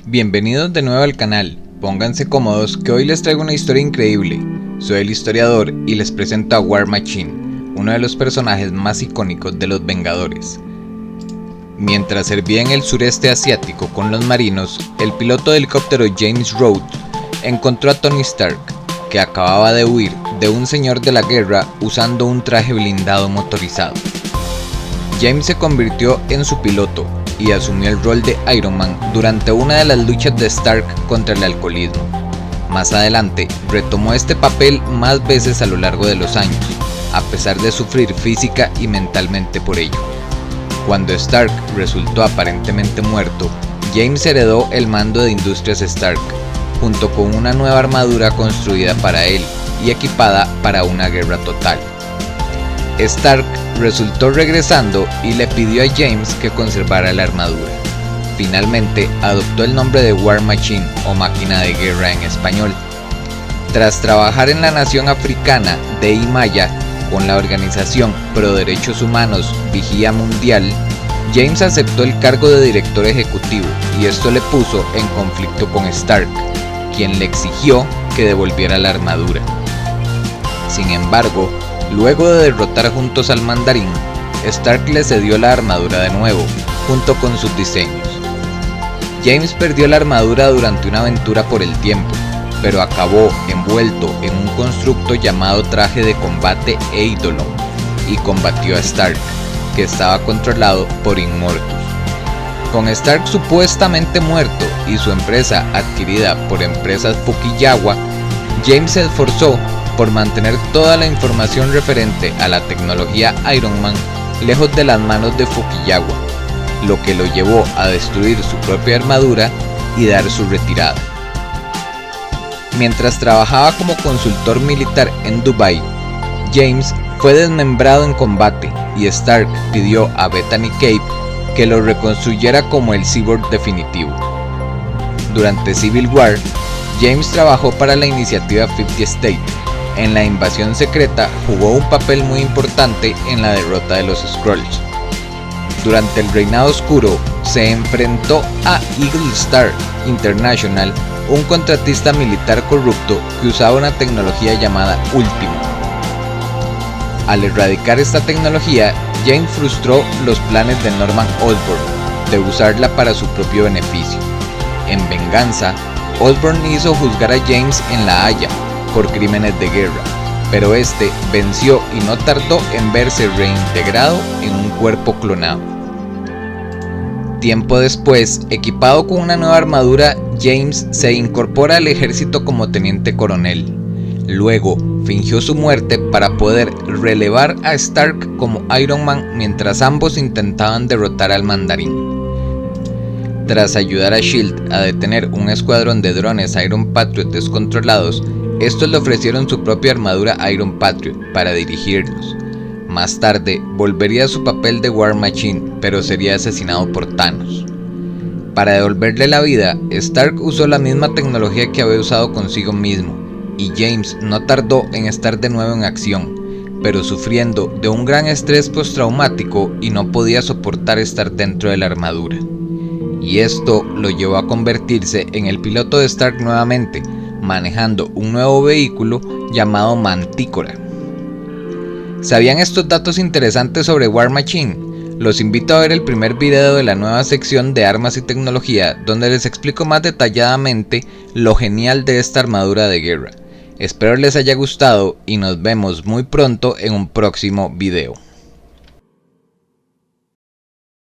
Bienvenidos de nuevo al canal, pónganse cómodos que hoy les traigo una historia increíble. Soy el historiador y les presento a War Machine, uno de los personajes más icónicos de los Vengadores. Mientras servía en el sureste asiático con los marinos, el piloto de helicóptero James Rhodes encontró a Tony Stark, que acababa de huir de un señor de la guerra usando un traje blindado motorizado. James se convirtió en su piloto y asumió el rol de Iron Man durante una de las luchas de Stark contra el alcoholismo. Más adelante, retomó este papel más veces a lo largo de los años, a pesar de sufrir física y mentalmente por ello. Cuando Stark resultó aparentemente muerto, James heredó el mando de Industrias Stark, junto con una nueva armadura construida para él y equipada para una guerra total. Stark resultó regresando y le pidió a James que conservara la armadura. Finalmente adoptó el nombre de War Machine o máquina de guerra en español. Tras trabajar en la nación africana de Imaya con la organización Pro Derechos Humanos Vigía Mundial, James aceptó el cargo de director ejecutivo y esto le puso en conflicto con Stark, quien le exigió que devolviera la armadura. Sin embargo, luego de derrotar juntos al Mandarín, Stark le cedió la armadura de nuevo, junto con sus diseños. James perdió la armadura durante una aventura por el tiempo, pero acabó envuelto en un constructo llamado traje de combate Eidolon y combatió a Stark, que estaba controlado por Immortus. Con Stark supuestamente muerto y su empresa adquirida por empresas Fukiyawa, James se esforzó por mantener toda la información referente a la tecnología Iron Man lejos de las manos de Fukiyawa, lo que lo llevó a destruir su propia armadura y dar su retirada. Mientras trabajaba como consultor militar en Dubai, James fue desmembrado en combate y Stark pidió a Bethany Cape que lo reconstruyera como el cyborg definitivo. Durante Civil War, James trabajó para la iniciativa 50 State. En la invasión secreta jugó un papel muy importante en la derrota de los Skrulls. Durante el Reinado Oscuro se enfrentó a Eagle Star International, un contratista militar corrupto que usaba una tecnología llamada Ultimo. Al erradicar esta tecnología, James frustró los planes de Norman Osborn de usarla para su propio beneficio. En venganza, Osborn hizo juzgar a James en La Haya por crímenes de guerra, pero este venció y no tardó en verse reintegrado en un cuerpo clonado. Tiempo después, equipado con una nueva armadura, James se incorpora al ejército como teniente coronel. Luego, fingió su muerte para poder relevar a Stark como Iron Man mientras ambos intentaban derrotar al Mandarín. Tras ayudar a S.H.I.E.L.D. a detener un escuadrón de drones Iron Patriot descontrolados, estos le ofrecieron su propia armadura Iron Patriot para dirigirlos. Más tarde, volvería a su papel de War Machine, pero sería asesinado por Thanos. Para devolverle la vida, Stark usó la misma tecnología que había usado consigo mismo, y James no tardó en estar de nuevo en acción, pero sufriendo de un gran estrés postraumático y no podía soportar estar dentro de la armadura. Y esto lo llevó a convertirse en el piloto de Stark nuevamente, manejando un nuevo vehículo llamado Mantícora. ¿Sabían estos datos interesantes sobre War Machine? Los invito a ver el primer video de la nueva sección de armas y tecnología, donde les explico más detalladamente lo genial de esta armadura de guerra. Espero les haya gustado y nos vemos muy pronto en un próximo video.